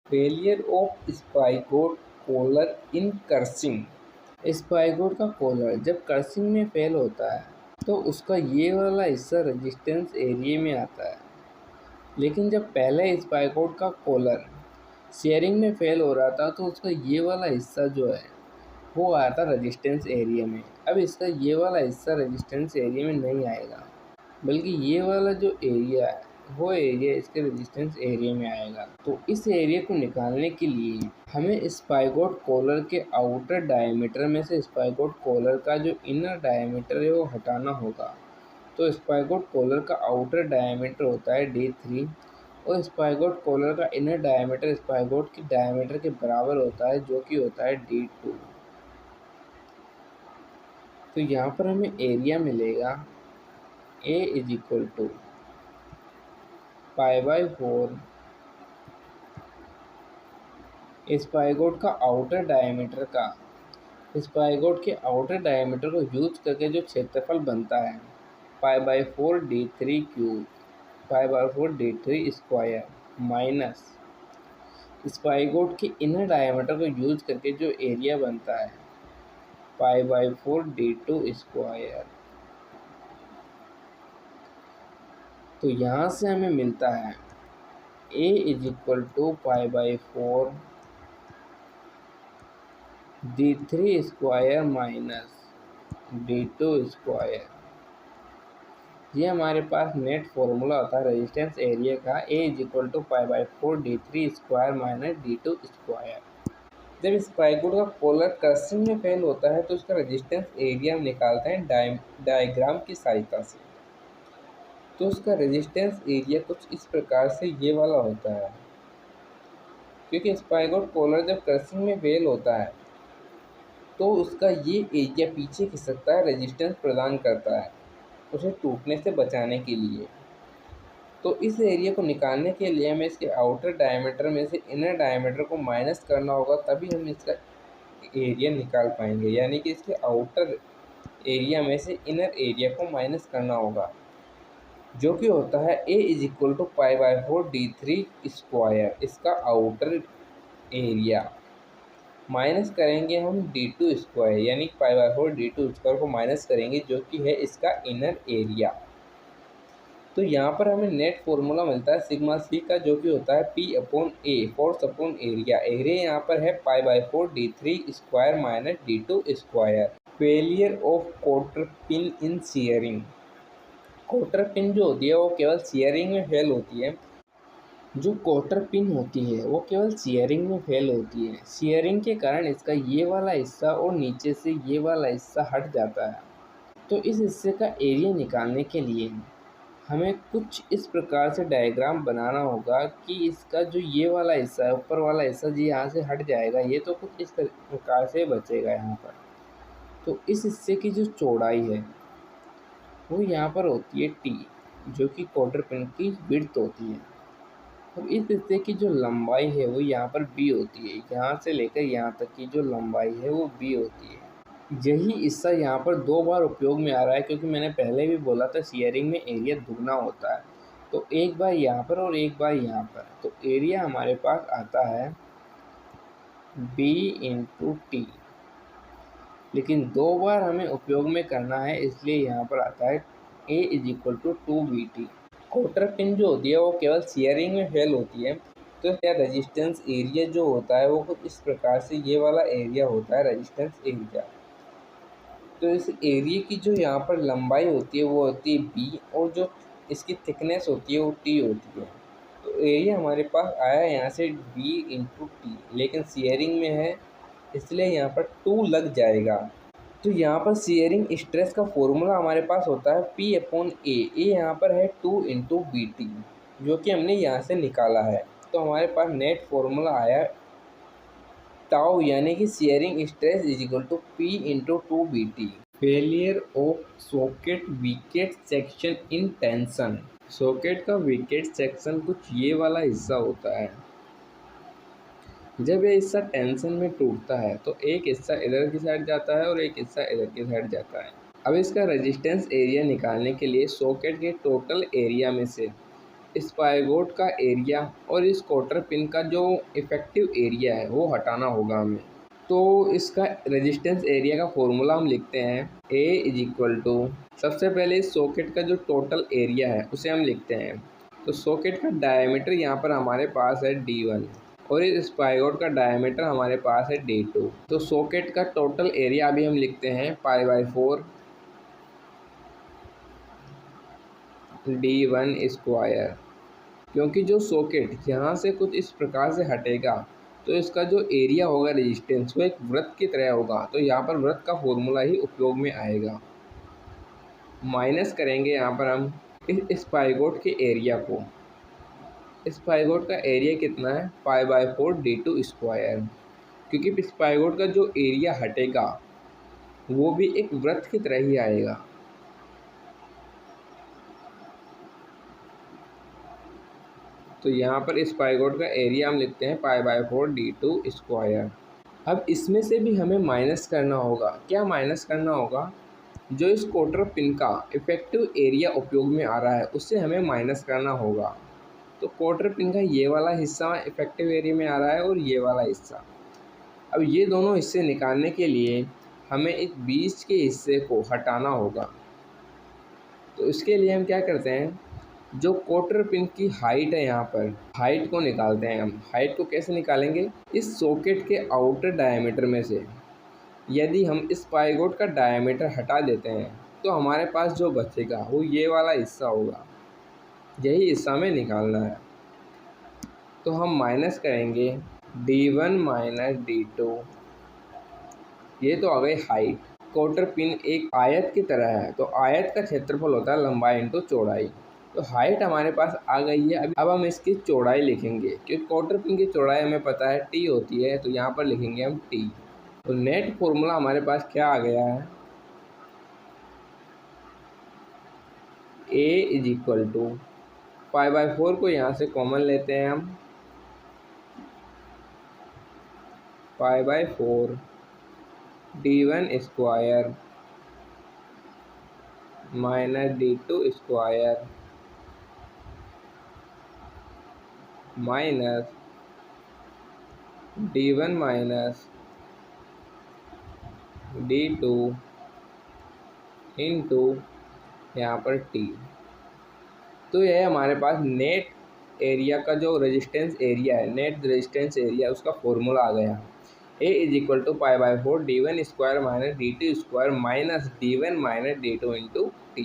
Failure of spigot collar in crushing. Spigot का collar जब cursing में फेल होता है तो उसका ये वाला हिस्सा रेजिस्टेंस एरिया में आता है, लेकिन जब पहले स्पाइगोट का कॉलर शेयरिंग में फेल हो रहा था तो उसका ये वाला हिस्सा जो है वो आया था रेजिस्टेंस एरिया में। अब इसका ये वाला हिस्सा रेजिस्टेंस एरिया में नहीं आएगा, बल्कि ये वाला जो एरिया है वो एरिया इसके रेजिस्टेंस एरिया में आएगा। तो इस एरिया को निकालने के लिए हमें स्पाइगोट कॉलर के आउटर डायमीटर में से स्पाइगोट कॉलर का जो इनर डायमीटर है वो हटाना होगा। तो स्पाइगोट कॉलर का आउटर डायमीटर होता है D3 और स्पाइगोट कॉलर का इनर डायमीटर स्पाइगोट की डायमीटर के बराबर होता है, जो कि होता है D2। तो यहाँ पर हमें एरिया मिलेगा A इज इक्वल टू π/4 स्पाइगोट का आउटर डायमीटर का स्पाइगोट के आउटर डायमीटर को यूज करके जो क्षेत्रफल बनता है π/4 D3 स्क्वायर माइनस स्पाइगोट के इनर डायमीटर को यूज करके जो एरिया बनता है π/4 D2 स्क्वायर। तो यहाँ से हमें मिलता है A is equal to π/4 D3 square minus D2 square. ये हमारे पास नेट फॉर्मूला होता है रेजिस्टेंस एरिया का, A is equal to π/4 D3 square minus D2 square. जब स्पाइगोट का कॉलर कर्सिंग में फेल होता है तो उसका रेजिस्टेंस एरिया हम निकालते हैं डायग्राम की सहायता से। तो उसका रेजिस्टेंस एरिया कुछ इस प्रकार से ये वाला होता है। क्योंकि स्पाइगोट कॉलर जब कर्सिंग में फेल होता है तो उसका ये एरिया पीछे खिसकता है, रेजिस्टेंस प्रदान करता है उसे टूटने से बचाने के लिए। तो इस एरिया को निकालने के लिए हमें इसके आउटर डायमीटर में से इनर डायमीटर को माइनस करना होगा, तभी हम इसका एरिया निकाल पाएंगे। यानी कि इसके आउटर एरिया में से इनर एरिया को माइनस करना होगा, जो कि होता है A is equal to π/4 D3 square, इसका आउटर एरिया माइनस करेंगे हम D2 स्क्वायर, यानी π/4 D2 स्क्वायर को माइनस करेंगे जो कि है इसका इनर एरिया। तो यहाँ पर हमें नेट फॉर्मूला मिलता है सिग्मा सी का, जो कि होता है P/A, force upon area. Area यहाँ पर है π/4 D3 square minus D2 square. Failure of cotter pin in shearing. Cotter pin जो होती है वो केवल शियरिंग में फेल होती है। जो कोटर पिन होती है वो केवल शियरिंग में फेल होती है। शियरिंग के कारण इसका ये वाला हिस्सा और नीचे से ये वाला हिस्सा हट जाता है। तो इस हिस्से का एरिया निकालने के लिए हमें कुछ इस प्रकार से डायग्राम बनाना होगा कि इसका जो ये वाला हिस्सा है, ऊपर वाला हिस्सा जी यहाँ से हट जाएगा, ये तो कुछ इस प्रकार से बचेगा यहाँ पर। तो इस हिस्से की जो चौड़ाई है वो यहाँ पर होती है T, जो कि क्वार्टर पिन की विड्थ होती है। और इस हिस्से की जो लंबाई है वो यहाँ पर B होती है। यहाँ से लेकर यहाँ तक की जो लंबाई है वो B होती है। यही हिस्सा यहाँ पर दो बार उपयोग में आ रहा है, क्योंकि मैंने पहले भी बोला था शेयरिंग में एरिया दुगना होता है। तो एक बार यहाँ पर और एक बार यहाँ पर, तो एरिया हमारे पास आता है B/T, लेकिन दो बार हमें उपयोग में करना है, इसलिए यहाँ पर आता है A is equal to 2BT। Cotter pin जो होती है वो केवल शेयरिंग में फेल होती है। तो क्या रेजिस्टेंस एरिया जो होता है वो कुछ इस प्रकार से ये वाला एरिया होता है रेजिस्टेंस एरिया। तो इस एरिया की जो यहाँ पर लंबाई होती है वो होती है B, और जो इसकी थिकनेस होती है वो T होती है। तो एरिया हमारे पास आया यहाँ से B/T, लेकिन शेयरिंग में है इसलिए यहाँ पर 2 लग जाएगा। तो यहाँ पर शेयरिंग स्ट्रेस का फॉर्मूला हमारे पास होता है P/A। ए यहाँ पर है 2/BT, जो कि हमने यहाँ से निकाला है। तो हमारे पास नेट फॉर्मूला आया टाउ, यानी कि shearing stress is equal to P/2BT। Failure of socket weakest section in tension. Socket का वीकेट सेक्शन कुछ ये वाला हिस्सा होता है। जब ये हिस्सा टेंशन में टूटता है तो एक हिस्सा इधर की साइड जाता है और एक हिस्सा इधर की साइड जाता है। अब इसका रेजिस्टेंस एरिया निकालने के लिए सॉकेट के टोटल एरिया में से स्पाइगोट का एरिया और इस क्वार्टर पिन का जो इफ़ेक्टिव एरिया है वो हटाना होगा हमें। तो इसका रेजिस्टेंस एरिया का फॉर्मूला हम लिखते हैं A इज इक्वल टू, सबसे पहले इस सॉकेट का जो टोटल एरिया है उसे हम लिखते हैं। तो सॉकेट का डायमीटर यहाँ पर हमारे पास है D1 और इस स्पाइगोट का डायमीटर हमारे पास है D2। तो सॉकेट का टोटल एरिया अभी हम लिखते हैं π/4 D1 स्क्वायर, क्योंकि जो सॉकेट यहाँ से कुछ इस प्रकार से हटेगा तो इसका जो एरिया होगा रेजिस्टेंस वो एक वृत्त की तरह होगा। तो यहाँ पर वृत्त का फॉर्मूला ही उपयोग में आएगा। माइनस करेंगे यहाँ पर हम इस स्पाइगोट के एरिया को। स्पाइगोट का एरिया कितना है π/4 D2 स्क्वायर, क्योंकि स्पाइगोट का जो एरिया हटेगा वो भी एक वृत्त की तरह ही आएगा। तो यहाँ पर स्पाइगोट का एरिया हम लिखते हैं π/4 D2 स्क्वायर। अब इसमें से भी हमें माइनस करना होगा। क्या माइनस करना होगा? जो इस क्वार्टर पिन का इफेक्टिव एरिया उपयोग में आ रहा है उससे हमें माइनस करना होगा। तो क्वार्टर पिन का ये वाला हिस्सा इफेक्टिव एरिया में आ रहा है और ये वाला हिस्सा। अब ये दोनों हिस्से निकालने के लिए हमें इस बीच के हिस्से को हटाना होगा। तो इसके लिए हम क्या करते हैं, जो क्वार्टर पिन की हाइट है यहाँ पर हाइट को निकालते हैं हम। हाइट को कैसे निकालेंगे? इस सॉकेट के आउटर डायमीटर में से यदि हम इस स्पाइगोट का डायमीटर हटा देते हैं तो हमारे पास जो बचेगा वो ये वाला हिस्सा होगा। यही हिस्सा हमें निकालना है। तो हम माइनस करेंगे D1 माइनस D2। ये तो आ गई हाइट। क्वार्टर पिन एक आयत की तरह है, तो आयत का क्षेत्रफल होता है लंबाई इंटू चौड़ाई। तो हाइट हमारे पास आ गई है। अब हम इसकी चौड़ाई लिखेंगे, क्योंकि क्वार्टर पिन की चौड़ाई हमें पता है T होती है, तो यहाँ पर लिखेंगे हम T। तो नेट फॉर्मूला हमारे पास क्या आ गया है, A इज इक्वल टू π/4 को यहाँ से कॉमन लेते हैं हम, π/4 D1 square minus D2 square minus D1 minus D2 into यहाँ पर T। तो यह हमारे पास नेट एरिया का जो रेजिस्टेंस एरिया है, नेट रेजिस्टेंस एरिया, उसका फॉर्मूला आ गया। A is equal to π/4 D1 square minus D2 square minus D1 minus D2 into T।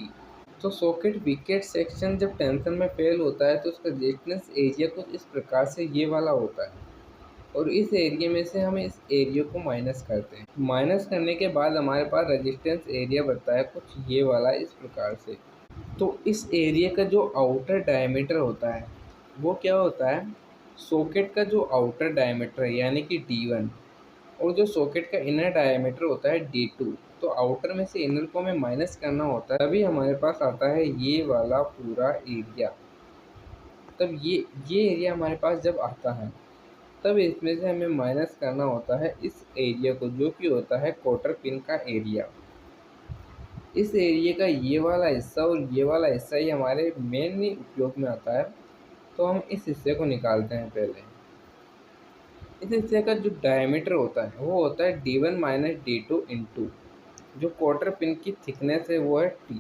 तो सॉकेट वीकेट सेक्शन जब टेंशन में फेल होता है तो उसका रेजिस्टेंस एरिया कुछ इस प्रकार से ये वाला होता है, और इस एरिया में से हम इस एरिया को माइनस करते हैं। माइनस करने के बाद हमारे पास रेजिस्टेंस एरिया बनता है कुछ ये वाला इस प्रकार से। तो इस एरिया का जो आउटर डायमीटर होता है वो क्या होता है, सॉकेट का जो आउटर डायमीटर है यानी कि D1 और जो सॉकेट का इनर डायमीटर होता है D2। तो आउटर में से इनर को हमें माइनस करना होता है, तभी हमारे पास आता है ये वाला पूरा एरिया। तब ये एरिया हमारे पास जब आता है तब इसमें से हमें माइनस करना होता है इस एरिया को, जो कि होता है क्वार्टर पिन का एरिया। इस एरिया का ये वाला हिस्सा और ये वाला हिस्सा ही हमारे मेनली उपयोग में आता है। तो हम इस हिस्से को निकालते हैं पहले। इस हिस्से का जो डायमीटर होता है वो होता है D1 माइनस D2 इंटू जो क्वार्टर पिन की थिकनेस है वो है T।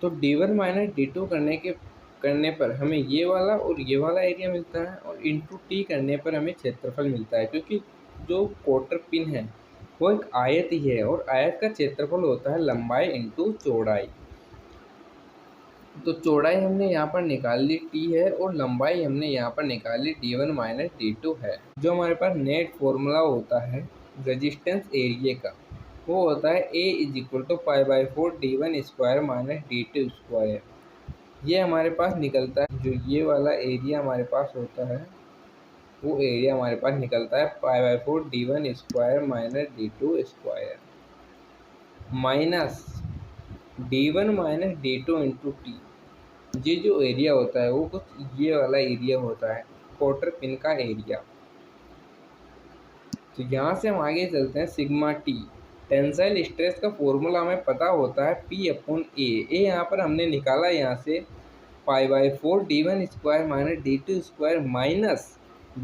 तो D1 माइनस D2 करने पर हमें ये वाला और ये वाला एरिया मिलता है, और इंटू T करने पर हमें क्षेत्रफल मिलता है, क्योंकि जो क्वार्टर पिन है वो एक आयत ही है और आयत का क्षेत्रफल होता है लंबाई इंटू चौड़ाई। तो चौड़ाई हमने यहाँ पर निकाल ली T है, और लंबाई हमने यहाँ पर निकाल ली D1 माइनस D2 है। जो हमारे पास नेट फॉर्मूला होता है रेजिस्टेंस एरिया का वो होता है A is equal to π/4 D1 square minus D2 square. ये हमारे पास निकलता है, जो ये वाला एरिया हमारे पास होता है वो एरिया हमारे पास निकलता है π/4 D1 square minus D2 square minus D1 minus D2 into T। ये जो एरिया होता है वो कुछ ये वाला एरिया होता है क्वार्टर पिन का एरिया। तो यहाँ से हम आगे चलते हैं सिग्मा T। टेंसाइल स्ट्रेस का फॉर्मूला हमें पता होता है P/A। ए यहाँ पर हमने निकाला यहाँ से pi d1 square minus d2 square minus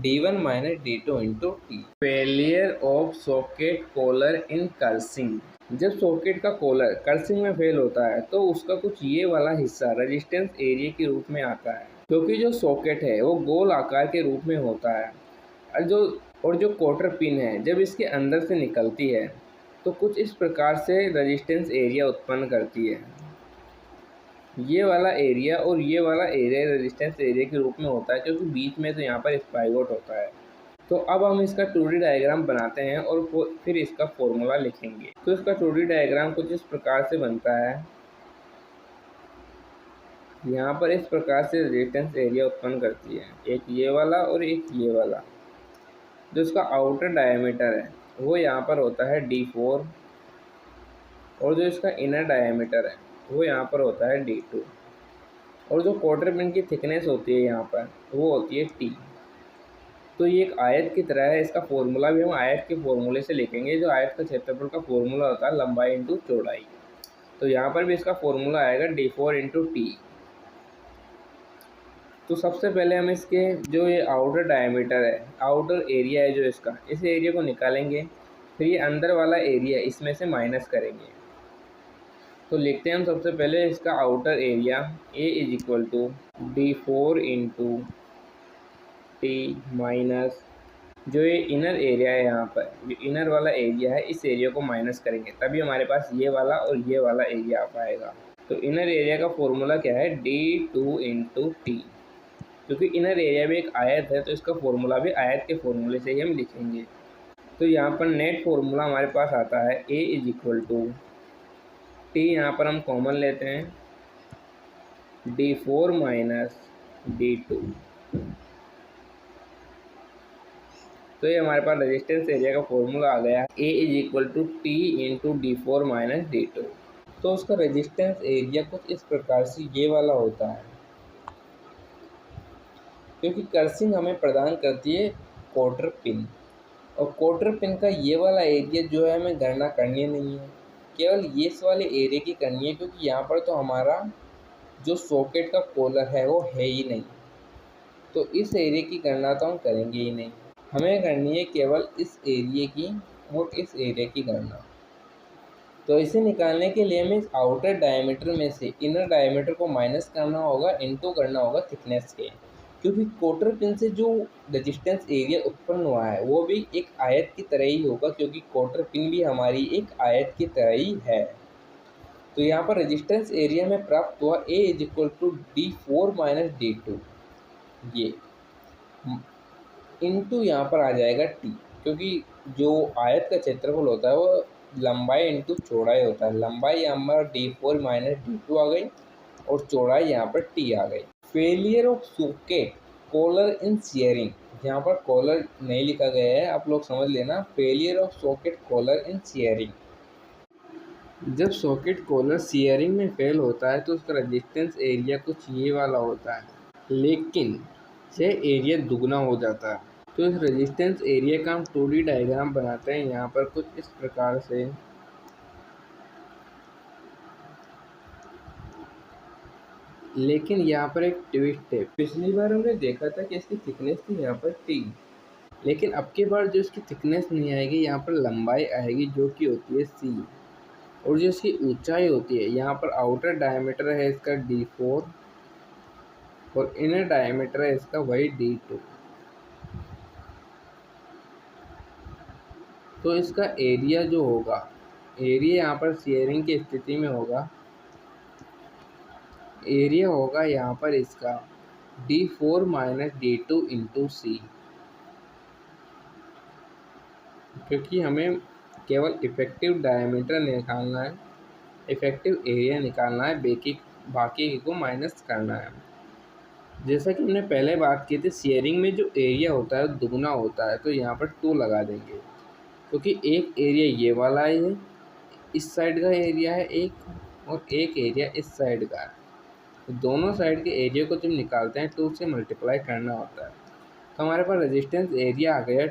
d1 minus d2 into T. Failure of socket collar in crushing. जब सॉकेट का कॉलर कर्सिंग में फेल होता है तो उसका कुछ ये वाला हिस्सा रेजिस्टेंस एरिया के रूप में आता है, क्योंकि जो सॉकेट है वो गोल आकार के रूप में होता है और जो क्वार्टर पिन है जब इसके अंदर से निकलती है तो कुछ इस प्रकार से रेजिस्टेंस एरिया उत्पन्न करती है। ये वाला एरिया और ये वाला एरिया रेजिस्टेंस एरिया के रूप में होता है, क्योंकि बीच में तो यहाँ पर स्पाइवोट होता है। तो अब हम इसका 2D डायग्राम बनाते हैं और फिर इसका फॉर्मूला लिखेंगे। तो इसका 2D डायग्राम कुछ इस प्रकार से बनता है। यहाँ पर इस प्रकार से रेजिस्टेंस एरिया उत्पन्न करती है, एक ये वाला और एक ये वाला। जो इसका आउटर डायमीटर है वो यहाँ पर होता है D4 और जो इसका इनर डायमीटर है वो यहाँ पर होता है D2 और जो क्वार्टर पिन की थिकनेस होती है यहाँ पर वो होती है T। तो ये एक आयत की तरह है, इसका फॉर्मूला भी हम आयत के फॉर्मूले से लिखेंगे। जो आयत का क्षेत्रफल का फॉर्मूला होता है लंबाई इंटू चौड़ाई। तो यहाँ पर भी इसका फॉर्मूला आएगा D4 इंटू टी। तो सबसे पहले हम इसके जो ये आउटर डायमीटर है, आउटर एरिया है जो इसका, इस एरिया को निकालेंगे। फिर ये अंदर वाला एरिया इसमें से माइनस करेंगे। तो लिखते हैं हम सबसे पहले इसका outer area A is equal to D4 into T minus जो ये इनर एरिया है, यहाँ पर जो इनर वाला एरिया है इस एरिया को माइनस करेंगे, तभी हमारे पास ये वाला और ये वाला एरिया आ पाएगा। तो इनर एरिया का फॉर्मूला क्या है D2 इंटू टी। क्योंकि इनर एरिया भी एक आयत है तो इसका फॉर्मूला भी आयत के फॉर्मूले से ही हम लिखेंगे। तो यहाँ पर नेट फॉर्मूला हमारे पास आता है A is equal to T, यहाँ पर हम कॉमन लेते हैं D4 माइनस D2। तो ये हमारे पास रेजिस्टेंस एरिया का फॉर्मूला आ गया A is equal to T into D4 minus D2। तो उसका रेजिस्टेंस एरिया कुछ इस प्रकार से ये वाला होता है, क्योंकि कर्सिंग हमें प्रदान करती है क्वार्टर पिन, और क्वार्टर पिन का ये वाला एरिया जो है हमें गणना करनी नहीं है, केवल ये इस वाले एरिया की करनी है, क्योंकि यहाँ पर तो हमारा जो सॉकेट का कॉलर है वो है ही नहीं। तो इस एरिया की गणना तो हम करेंगे ही नहीं, हमें करनी है केवल इस एरिया की और इस एरिया की गणना। तो इसे निकालने के लिए हमें इस आउटर डायमीटर में से इनर डायमीटर को माइनस करना होगा, इनटू करना होगा थिकनेस के, क्योंकि क्वार्टर पिन से जो रेजिस्टेंस एरिया उत्पन्न हुआ है वो भी एक आयत की तरह ही होगा, क्योंकि क्वार्टर पिन भी हमारी एक आयत की तरह ही है। तो यहाँ पर रेजिस्टेंस एरिया में प्राप्त हुआ A is equal to D4 minus D2, ये इंटू यहाँ पर आ जाएगा T, क्योंकि जो आयत का क्षेत्रफल होता है वो लंबाई इंटू चौड़ाई होता है। लंबाई यहाँ पर D4 माइनस D2 आ गई और चौड़ाई यहाँ पर T आ गई। Failure of socket collar in shearing, यहाँ पर कॉलर नहीं लिखा गया है, आप लोग समझ लेना। Failure of socket collar in shearing, जब सॉकेट कॉलर शेयरिंग में फेल होता है तो उसका रेजिस्टेंस एरिया कुछ ये वाला होता है, लेकिन यह एरिया दुगना हो जाता है। तो इस रेजिस्टेंस एरिया का हम 2D डायग्राम बनाते हैं यहाँ पर कुछ इस प्रकार से। लेकिन यहाँ पर एक ट्विस्ट है, पिछली बार हमने देखा था कि इसकी थिकनेस थी यहाँ पर T, लेकिन अब की बार जो इसकी थिकनेस नहीं आएगी, यहाँ पर लंबाई आएगी जो कि होती है C, और जो इसकी ऊंचाई होती है यहाँ पर आउटर डायमीटर है इसका D4 और इनर डायमीटर है इसका वही D2। तो इसका एरिया जो होगा, एरिया यहाँ पर शेयरिंग की स्थिति में होगा, एरिया होगा यहाँ पर इसका D4 minus D2 into C, क्योंकि हमें केवल इफेक्टिव डायमीटर निकालना है, इफेक्टिव एरिया निकालना है, बाकी को माइनस करना है। जैसा कि हमने पहले बात की थी, शेयरिंग में जो एरिया होता है दुगना होता है, तो यहाँ पर 2 लगा देंगे, क्योंकि एक एरिया ये वाला है, इस साइड का एरिया है एक, और एक एरिया इस साइड का है। तो दोनों साइड के एरिया को जब निकालते हैं 2 से मल्टीप्लाई करना होता है। तो हमारे पास रेजिस्टेंस एरिया आ गया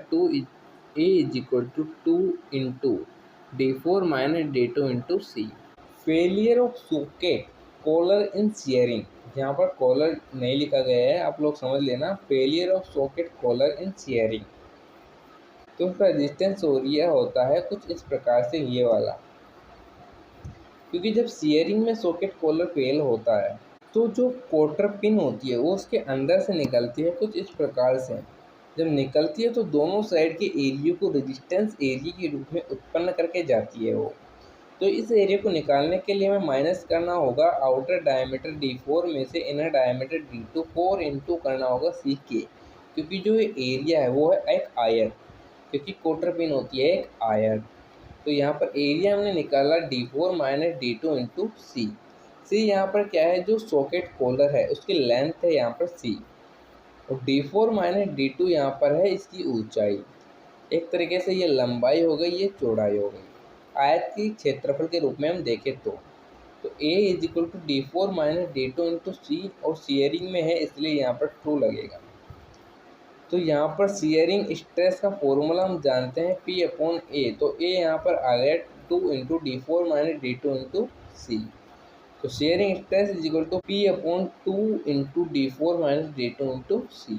A is equal to 2 into D4 minus D2 into C। Failure of socket collar in shearing, यहाँ पर कॉलर नहीं लिखा गया है, आप लोग समझ लेना। Failure of socket collar in shearing, तो उसका रेजिस्टेंस एरिया होता है कुछ इस प्रकार से, ये वाला। क्योंकि जब शेयरिंग में सॉकेट कॉलर फेल होता है तो जो कोटर पिन होती है वो उसके अंदर से निकलती है कुछ इस प्रकार से। जब निकलती है तो दोनों साइड के एरिया को रेजिस्टेंस एरिया के रूप में उत्पन्न करके जाती है वो। तो इस एरिया को निकालने के लिए हमें माइनस करना होगा आउटर डायमीटर D4 में से इनर डायमीटर D2 4 इंटू करना होगा CK, क्योंकि जो ये एरिया है वो है एक आयर, क्योंकि कोटर पिन होती है एक आयर। तो यहाँ पर एरिया हमने निकाला D4 माइनस D2 इंटू सी यहाँ पर क्या है, जो सॉकेट कॉलर है उसकी लेंथ है यहाँ पर C, और D4 माइनस D2 यहाँ पर है इसकी ऊंचाई। एक तरीके से ये लंबाई हो गई, ये चौड़ाई हो गई। आयत की क्षेत्रफल के रूप में हम देखें तो A is equal to D4 minus D2 into C, और शेयरिंग में है इसलिए यहाँ पर 2 लगेगा। तो यहाँ पर शेयरिंग स्ट्रेस का फॉर्मूला हम जानते हैं P अपॉन A, तो A यहाँ पर आ गया 2 into D4 minus D2 into C. तो shearing stress is equal to P upon 2 into D4 minus D2 into C.